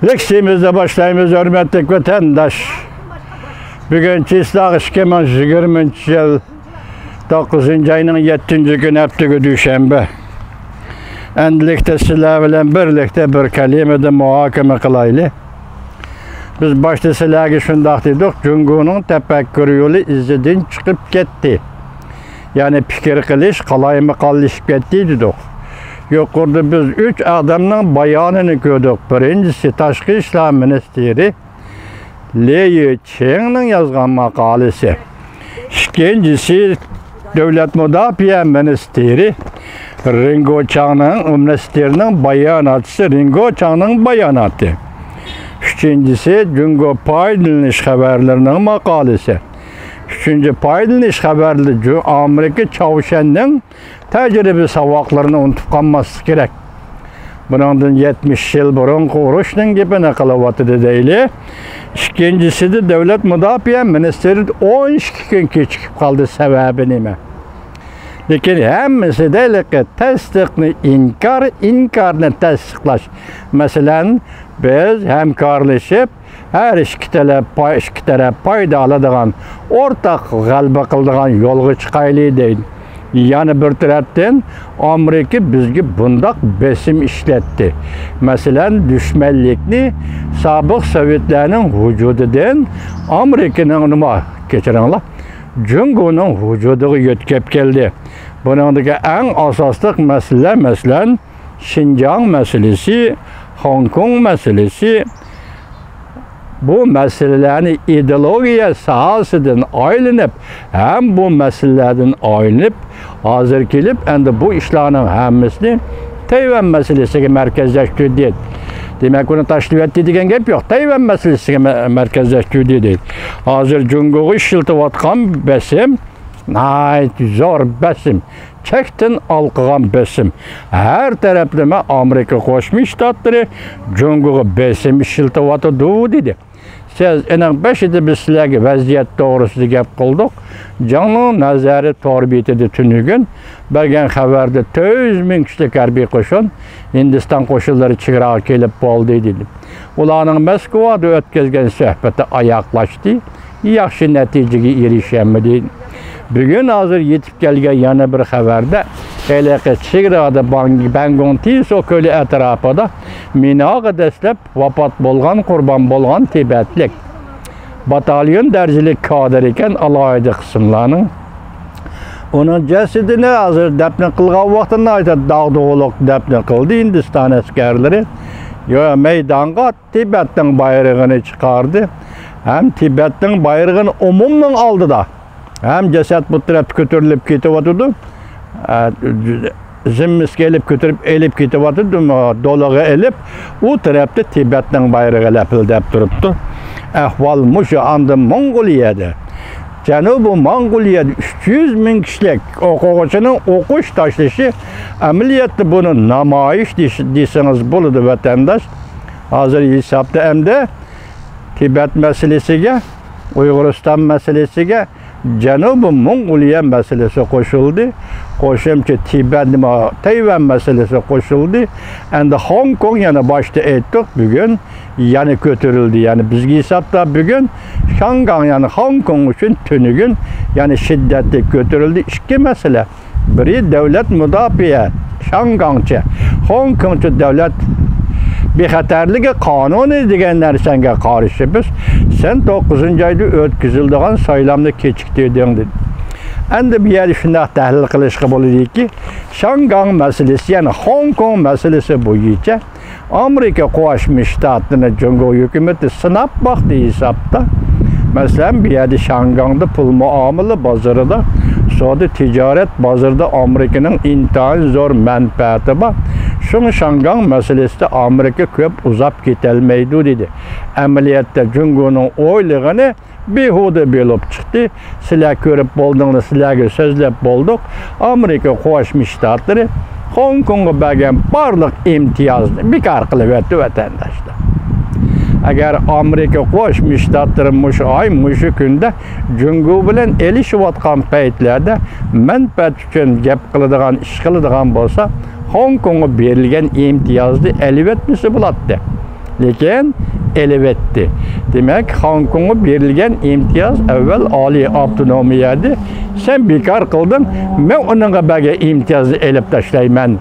Leksiyimizde başlayımız hürmetlik vatandaş. Bugün Çislak 2020 yıl 9. ayının 7. gün hafta düşenbe. Endilikte sizler bilen birlikte bir kelimede muhakeme kılaylı. Biz başta sizlerge şundak dedik, Cungu'nun tefekkür yolu izledin çıkıp gitti. Yani fikir kılış, kalay mı kalışıp gitti dedik. Yukarıda biz 3 adamın bayanını gördük. Birincisi Taşkı İşler Ministeri Leyi Çeng'nin yazgan makalesi. İkincisi Devlet Müdafiye Ministeri Ringo Chang'ın Ministerinin bayanatçısı Ringo Chang'ın bayanatı. Üçüncüsü Cungo Paydılış haberlerinin makalesi. Üçüncü Paydılış haberli Amerika Çavuşen'nin tecrübe savaklarını unutup kalması gerek. Bundan 70 yıl burun kuruşun gibi ne kalavatı değil. İkincisi de Devlet Müdafiye Ministeri 12 gün geçip kaldı sebebi ne? Lakin hemmisi de tasdikni inkarını tasdiklaş. Mesela biz hemkarlaşıp her iki taraf payda aladigan ortak galba kıldığan yolga çıkaylı değil. Yani bir taraftan Amerika bizge bundaq besim işletti. Mesela düşmanlıkni sabık Sovyetlerinin vücududan Amerika'nın nima keçiringlar Cungu'nun vücuduga yetkep geldi. Bunundaki en asaslık mesele mesela Şinjan meselesi, Hong Kong meselesi. Bu meselelerini ideolojiye sahasından ayrılıp hem bu meselelerden ayrılıp hazır gelip hem de bu işlerin hemmisini Tayvan meselesine merkezleştirdi. Demek bunu taşlıyor dediğin gep yok. Tayvan meselesine merkezleştirdi değil. Hazır Cungu'yu işiltivatkan besim, zor besim. Çektin alqıgan besim. Her taraflama Amerika Koşmuş Ştatları Cungu'yu besim işiltivatı dedi. Siz enin beşide biz sizlerge vaziyet doğrusu gep kıldık. Canlı nazarı torbiyeti tünügün. Belgen haberde 100 bin kişilik harbiy koşun Hindistan koşulları çıkırağı kelip boldu dedi. Ulanın Moskova'da ötközgen sohbeti ayaklaştı. Yaxşı neticeye erişemedi. Bugün hazır yetip gelgen yana bir haberde Eleki Çigra'da Bangontis o kölü etrafında minağı deslep vafat bolgan, kurban bolgan Tibetlik batalyon dercilik kader iken alaydı kısımlarının. Onun cesedini hazır defne kılgan vaxtında ayda dağdığılık defne kıldı Hindistan askerleri. Meydanga Tibet'in bayrağını çıkardı. Hem Tibet'in bayrağını umumdan aldı da. Hem ceset bu taraf götürülüp gidiyordu. Zimmis gelip götürüp elip gidiyordu. Dolağı elip o tarafta Tibet'in bayrağı lepildep duruptu. Ahval muşu andı Mongolia'da. Canubu Mongolia'da 300 bin kişilik okuyucunun okuş taşlışı ameliyatta bunu namayiş deyseniz buludu vatandaş. Hazır hesapta hem de Tibet meselesiyle, Uyguristan meselesiyle Canubu Mongolia meselesi koşuldu. Koşumçu Tibet, Tayvan meselesi koşuldu. Hem de Hong Kong yani başta ettik bugün yani götürüldü. Yani bizgi hesapta bugün Şangay yani Hong Kong için tünügün yani şiddetli götürüldü. İki mesele. Biri devlet müdafiye Şangay'cı, Hong Kong'cu devlet bexatarligi kanuni degan narsaga qarshi biz sen 9 ayda o'tkaziladigan saylamni kechiktirding dedi. Endi bu yerda shunday tahlil qilishga bo'ladiki, Şangay masalasi, ya'ni Hong Kong masalasi bo'yicha Amerika Qo'shma Shtatlarini Cungo hukumati sinab boqdi hisobda. Masalan, bu yerda Şangayda pul muomala bozorida, savdo tijorat bozorida Amerikaning intayin zo'r manfaati bor. Şunu Şangay meselesinde Amerika köp uzap ketelmeydi dedi. Ameliyatda Cungo'nun oylığını behuda belop çıktı. Sizler görüp boldunuz, sizlerge sözlep bolduk. Amerika Qo'shma Shtatları Hong Kong'a bergen barlık imtiyazni bekar kılıverdi vatandaşlar. Eğer Amerika Qo'shma Shtatları muş ay muşu günde Cungo bilen elişivatkan paytlarda menfaat üçün gep kılıdığan, iş kılıdığan bolsa Hong Kong'a berilgen imtiyazlı elbetmesi bulattı. lekin elbette. Demek Hong Kong'a verilgen imtiyaz evvel Ali avtonomiyadi. Sen bekar kıldın, ben onunla belki imtiyazı elip taşlayman.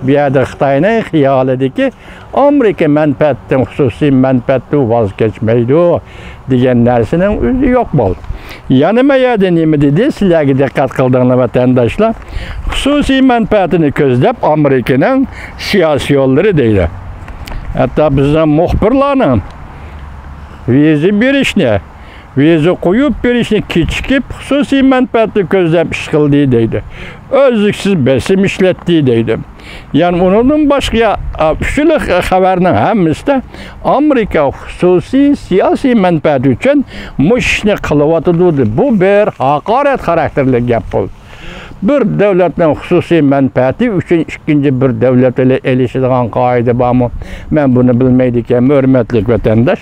Bir yerde Xitayning xiyolidagi Amerika manfaatidan xususiy manfaatdan vazgeçmeydi degan narsaning o'zi yo'q bo'ldi. Yana nima yerda nima dedi? Sizlarga diqqat qildinglar vatandoshlar. Xususiy manfaatini ko'zlab Amerikaning siyosiy yo'llari deydi. Hatto bizning muxbirlarning viza berishni, viza qo'yib berishni kechikib xususiy manfaatni ko'zlab ish qildi deydi. Özlüksüz besim işletti deydi. Yani onun başka üçlü haberinin hemisi de Amerika hususi siyasi menfaati için bu işini kılıvatıdır. Bu bir hakaret karakterli gap oldu. Bir devletin hususi menfaati üçün ikinci bir devlet ile elişilen kaide var mı? Ben bunu bilmeydikken hürmetlik vatandaş.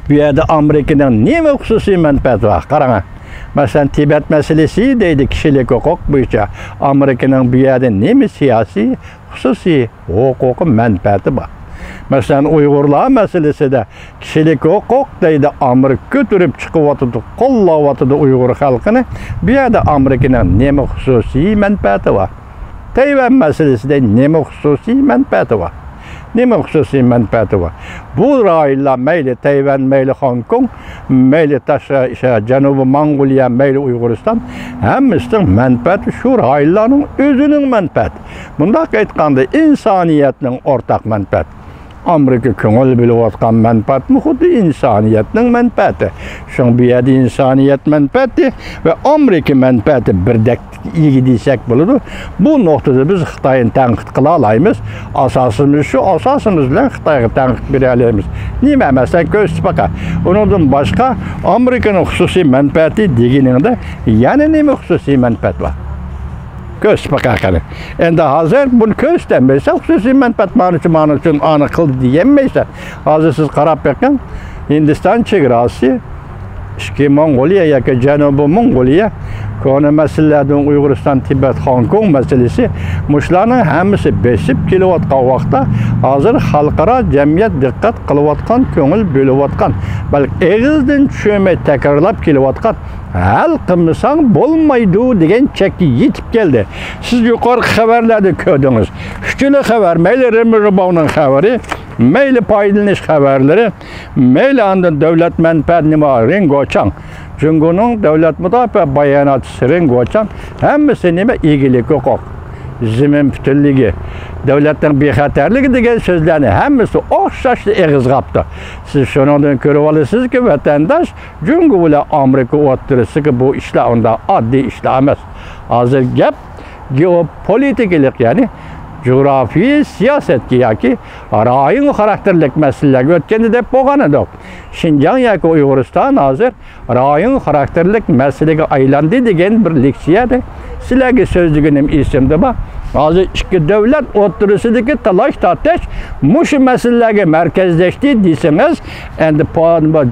Bu yerde Amerika'nın niye hususi menfaati var? Karana. Mesela Tibet meselesi deydi kişilik hukuk boyunca Amerika'nın bir yerde nemi siyasi, hususi hukuku menfaati var. Mesela Uygurlar meselesi de kişilik hukuk deydi Amerika götürüp çıkıvatıdı, kollavatıdı Uygur halkını. Bir yerde Amerika'nın nemi hususi menfaati var. Tayvan meselesi de nemi hususi menfaati var. Nima hususiy menfaati var? Bu rayonlar meyli Tayvan, meyli Hong Kong, meyli Janubi Mongoliya, meyli Uyg'uriston, hammasının menfaati şu rayonlarning o'zining menfaati. Bundaq aytganda insoniyatning o'rtaq menfaati. Amerika ko'ngil bilayotgan menfaat xuddi insoniyatning menfaati. Shuning bu yerda insoniyat menfaati ve Amerika menfaati birdek iyi deysek bo'ladi. Bu noktada biz Xitoyni tanqid qila olamiz. Asosimiz shu, asosimiz bilan Xitoyga tanqid bera olamiz. Nima masalan ko'rsatbaqa. Undan boshqa Amerikaning xususiy menfaati deganingda yana nima xususiy menfaat bor? Ko'rsatbaqa qani. Endi hozir buni ko'rsatanmaysan, xususiy menfaat mana uchun aniq qildi demaysan. Hozir siz qarab bakkan Hindiston chegarasi Ishki Mongoliya yoki Janubiy Mongoliya konu meselelerden Uyg'uriston, Tibet, Hong Kong meselesi muşlarning hammasi besib kelayotgan vaqtda hozir xalqaro jamiyat diqqat qilayotgan, ko'ngil bo'layotgan, balki eg'izdan tushmay takrorlab kelayotgan hal qilmasang bo'lmaydi degan chekka yetib keldi. Siz yuqori xabarlarda ko'rdingiz. Uchala xabar, mayli Rimribovning xabari, mayli foydalanish xabarlari, mayli andan davlat manfaati nima Ringochang Cumhur'un devlet müdafaa bayanatçısı Ringochang hammasi nima egilik hukuk, zemin bütünlüğü, devletin bexatarligi degan so'zlarni hammasi o'xshashli eg'iz qapti. Siz shundan ko'rib olasiz ki vatandaş Cumhur bilan Amerika o'rtasida bu ishlar unda oddiy ishlar emas. Hozir gap geopolitikalik, ya'ni coğrafi siyasetki yoki rayon xarakterlik masalalarga o'tganda deb bo'lgan edi. Xinjiang yoki Uyg'uriston hozir rayon xarakterlik masalaga aylandi degan bir leksiyada sizlarga so'zliginim esimda bor. Hozir ikki davlat o'rtasidagi talash tortish mushu masalalarga markazlashdi desangiz, endi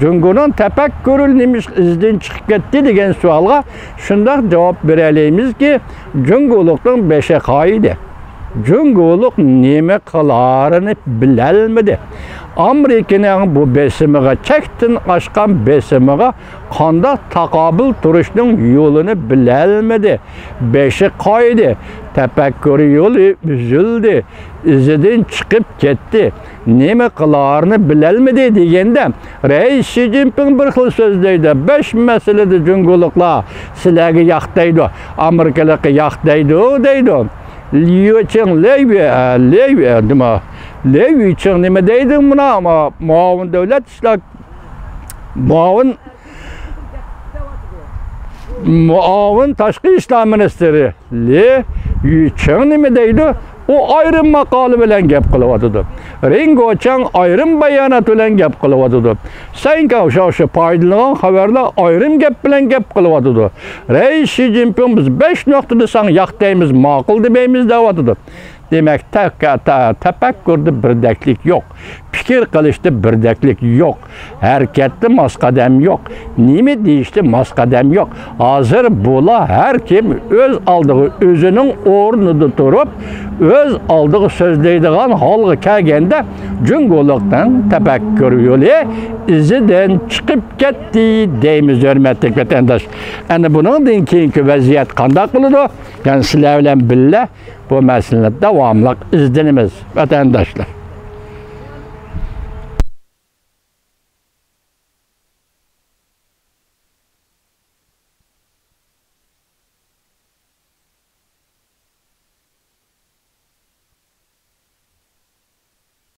Cumhur'un tafakkurul nimish izdan chiqib ketdi degan savolga shunday javob bera olamizki, Cumhurlikning beshi qoida. Cumhurluk nima qilarini bilolmadi. Amerikaning bu besimiga, chekdan oshgan besimiga qanday taqobil turishning yo'lini bilolmadi. Beshi qo'ydi. Tafakkuri yo'li uzildi. Izidan chiqib ketdi. Nima qilarini bilolmadi deganda Reis Xi Jinping bir xil so'zlaydi. 5 masalada Cumhurliklar sizlarga yoqdaydi, Amerikalikqa yoqdaydi deydi. Liu Cheng Levi Cheng nima deydi buna, ama muavin devlet ishlar muavin tashqi ishlar ministri Liu Cheng nima deydi? O ayrım maqoli bilan gap qilyapti. Ringochang ayrım bayonot bilan gap qilyapti. Sanki o'sha foydalanan xabarlar ayrım gap bilan gap qilyapti. Reis Xi Jinping biz 5 nuqtada san yoqdaymiz, ma'qul demaymiz deyapti. Demek tefekkürde birdeklik yok. Fikir qilishda birdeklik yok. Hareketli maskadem yok. Nimi deyishda maskadem yok. Hazır bula her kim öz aldığı özünün o'rnida turib, öz aldığı sözleydiğen halga kelgende Cüngoluktan tefekkür yolu izinden çıkıp gitti deyimiz hürmetlik vatandaş. Yani bunun keyinki vaziyet kandak buludu. Yani sizlerle birlikte bu meselenin devamlılık izlenimiz vatandaşlar.